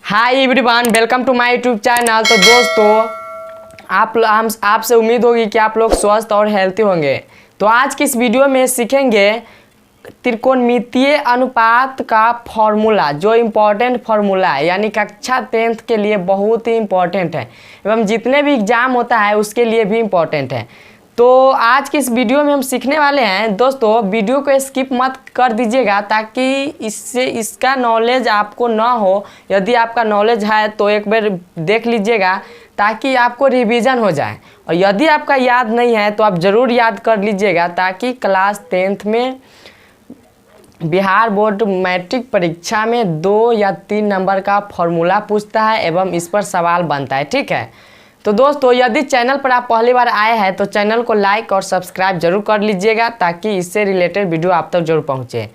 Hi everyone, welcome to my YouTube channel. तो दोस्तों हम आपसे उम्मीद होगी कि आप लोग स्वस्थ और हेल्थी होंगे। तो आज की इस वीडियो में सीखेंगे त्रिकोणमितीय अनुपात का फॉर्मूला, जो इम्पोर्टेंट फॉर्मूला है, यानी कक्षा 10th के लिए बहुत ही इम्पोर्टेंट है एवं जितने भी एग्जाम होता है उसके लिए भी इम्पोर्टेंट है। तो आज की इस वीडियो में हम सीखने वाले हैं। दोस्तों वीडियो को स्किप मत कर दीजिएगा ताकि इससे इसका नॉलेज आपको ना हो। यदि आपका नॉलेज है तो एक बार देख लीजिएगा ताकि आपको रिवीजन हो जाए, और यदि आपका याद नहीं है तो आप ज़रूर याद कर लीजिएगा ताकि क्लास 10th में बिहार बोर्ड मैट्रिक परीक्षा में 2 या 3 नंबर का फॉर्मूला पूछता है एवं इस पर सवाल बनता है। ठीक है, तो दोस्तों यदि चैनल पर आप पहली बार आए हैं तो चैनल को लाइक और सब्सक्राइब जरूर कर लीजिएगा ताकि इससे रिलेटेड वीडियो आप तक जरूर पहुंचे।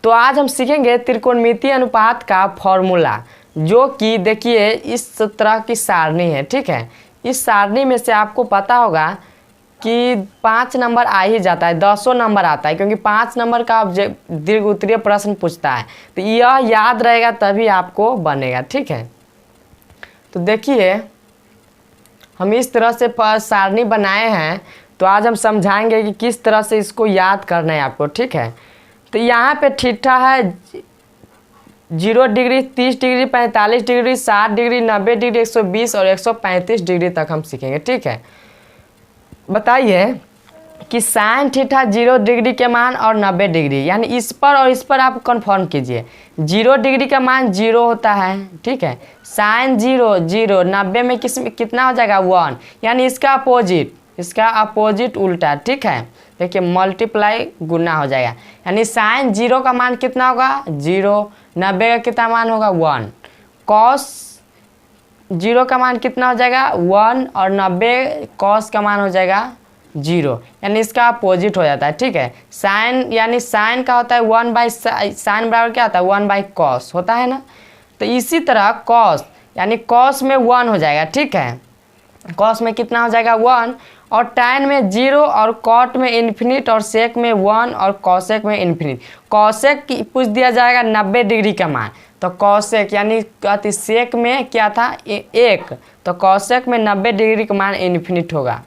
तो आज हम सीखेंगे त्रिकोणमितीय अनुपात का फॉर्मूला, जो कि देखिए इस तरह की सारणी है। ठीक है, इस सारणी में से आपको पता होगा कि 5 नंबर आ ही जाता है, 10 नंबर आता है, क्योंकि 5 नंबर का दीर्घ उत्तरीय प्रश्न पूछता है। तो यह याद रहेगा तभी आपको बनेगा। ठीक है, तो देखिए हम इस तरह से सारणी बनाए हैं। तो आज हम समझाएंगे कि किस तरह से इसको याद करना है आपको। ठीक है, तो यहाँ पे थीटा है 0 degree, 30 degree, 45 degree, 60 degree, 90 degree, 120 और 135 डिग्री तक हम सीखेंगे। ठीक है, बताइए कि साइन थीटा 0 डिग्री के मान और 90 डिग्री, यानी इस पर और इस पर आप कंफर्म कीजिए। 0 डिग्री का मान 0 होता है। ठीक है, साइन 0 0, 90 में कितना हो जाएगा 1, यानी इसका अपोजिट उल्टा। ठीक है, देखिए मल्टीप्लाई गुना हो जाएगा, यानी साइन 0 का मान कितना होगा 0, 90 का कितना मान होगा 1, कॉस 0 का मान कितना हो जाएगा 1 और 90 कॉस का मान हो जाएगा 0, यानी इसका अपोजिट हो जाता है। ठीक है, साइन यानी साइन का होता है 1/साइन बराबर क्या होता है 1/कॉस होता है ना। तो इसी तरह कॉस यानी कॉस में 1 हो जाएगा। ठीक है, कॉस में कितना हो जाएगा 1, और टैन में 0 और कॉट में इन्फिनिट और सेक में 1 और कॉसेक में इन्फिनिट। कॉसेक पूछ दिया जाएगा 90 डिग्री का मान, तो कॉसेक यानी सेक में क्या था 1, तो कॉसेक में 90 डिग्री का मान इन्फिनिट होगा।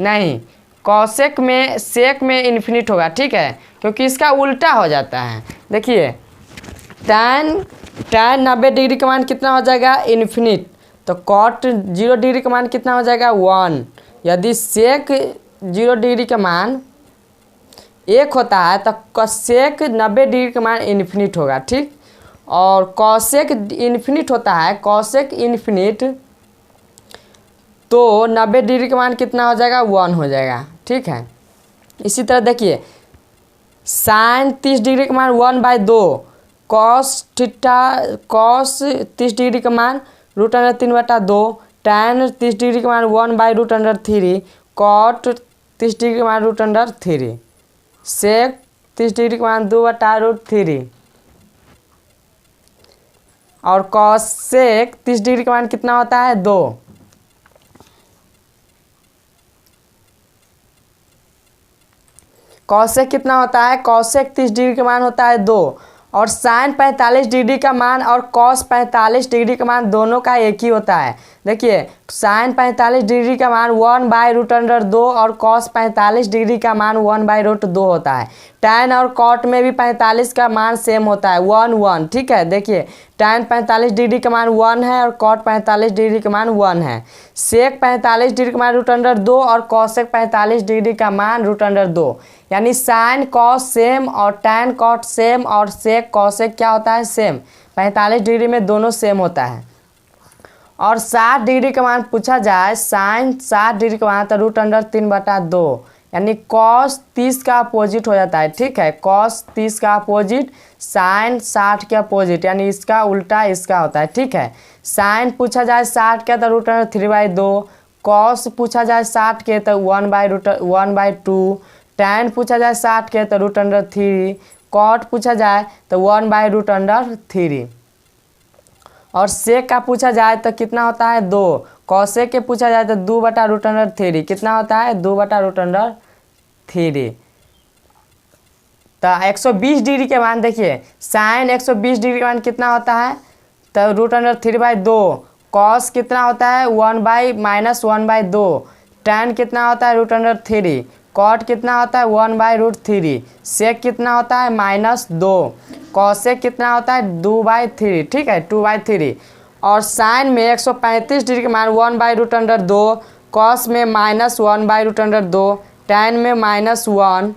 नहीं, कॉसेक में सेक में इन्फिनिट होगा। ठीक है, क्योंकि इसका उल्टा हो जाता है। देखिए टैन 90 डिग्री का मान कितना हो जाएगा इन्फिनिट, तो कॉट 0 डिग्री का मान कितना हो जाएगा 1। यदि सेक 0 डिग्री का मान 1 होता है तो कॉसेक 90 डिग्री का मान इन्फिनिट होगा। ठीक, और कॉसेक इन्फिनिट होता है, कॉसेक इन्फिनिट, तो 90 डिग्री का मान कितना हो जाएगा 1 हो जाएगा। ठीक है, इसी तरह देखिए साइन 30 डिग्री का मान 1/2, कॉस 30 डिग्री का मान √3/2, टैन 30 डिग्री का मान 1/√3, कॉट 30 डिग्री का मान √3, सेक 30 डिग्री का मान 2/√3, और कॉसेक 30 डिग्री का मान कितना होता है 2। कॉसेक कितना होता है, कॉसेक 30 डिग्री का मान होता है 2, और साइन 45 डिग्री का मान और कॉस 45 डिग्री का मान दोनों का एक ही होता है। देखिए साइन 45 डिग्री का मान 1/√2 और कॉस 45 डिग्री का मान 1/√2 होता है। टैन और कॉट में भी 45 का मान सेम होता है 1 1। ठीक है, देखिए टैन 45 डिग्री का मान 1 है और कॉट 45 डिग्री का मान 1 है। सेक 45 डिग्री का मान √2 और कॉसेक 45 डिग्री का मान √2, यानी साइन कॉस सेम और टैन कॉट सेम और सेक कॉसेक क्या होता है सेम। 45 डिग्री में दोनों सेम होता है। और 60 डिग्री का मान पूछा जाए, साइन 60 डिग्री का मान तो √3/2, यानी कॉस 30 का अपोजिट हो जाता है। ठीक है, कॉस 30 का अपोजिट, साइन 60 के अपोजिट, यानी इसका उल्टा इसका होता है। ठीक है, साइन पूछा जाए 60 के तो √3/2, कॉस पूछा जाए 60 के तो 1/2, टैन पूछा जाए 60 के तो √3, कॉट पूछा जाए तो 1/√3, और सेक का पूछा जाए तो कितना होता है 2, कॉसेक के पूछा जाए तो 2/√3, कितना होता है 2/√3। तो 120 डिग्री के मान देखिए, साइन 120 डिग्री के मान कितना होता है, तो √3/2। कॉस कितना होता है, 1/-1/2। टैन कितना होता है, √3। कॉट कितना होता है, 1/√3। सेक कितना होता है, -2। कॉसेक कितना होता है, 2/3। ठीक है, 2/3। और साइन में 135 डिग्री के मान 1/√2। कॉस में -1/√2। टैन में -1।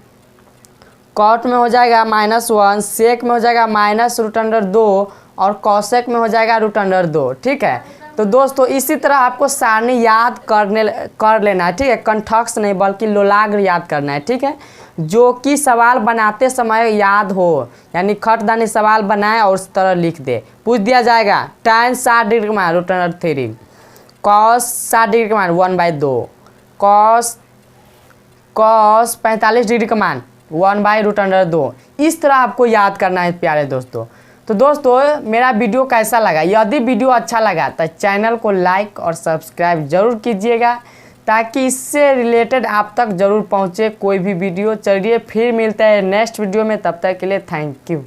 कॉट में हो जाएगा -1। सेक में हो जाएगा -√2। और कॉसेक में हो जाएगा √2। ठीक है, तो दोस्तों इसी तरह आपको सारणी याद कर लेना है। ठीक है, कंठस्थ नहीं बल्कि लोलाग्र याद करना है। ठीक है, जो कि सवाल बनाते समय याद हो, यानी खटदानी सवाल बनाए और उस तरह लिख दे। पूछ दिया जाएगा tan 60 डिग्री के मान √3। कॉस 60 डिग्री के मान 1/2। कॉस 45 डिग्री का मान 1/√2। इस तरह आपको याद करना है प्यारे दोस्तों। तो दोस्तों मेरा वीडियो कैसा लगा, यदि वीडियो अच्छा लगा तो चैनल को लाइक और सब्सक्राइब ज़रूर कीजिएगा, ताकि इससे रिलेटेड आप तक ज़रूर पहुँचे कोई भी वीडियो। चलिए फिर मिलते हैं नेक्स्ट वीडियो में, तब तक के लिए थैंक यू।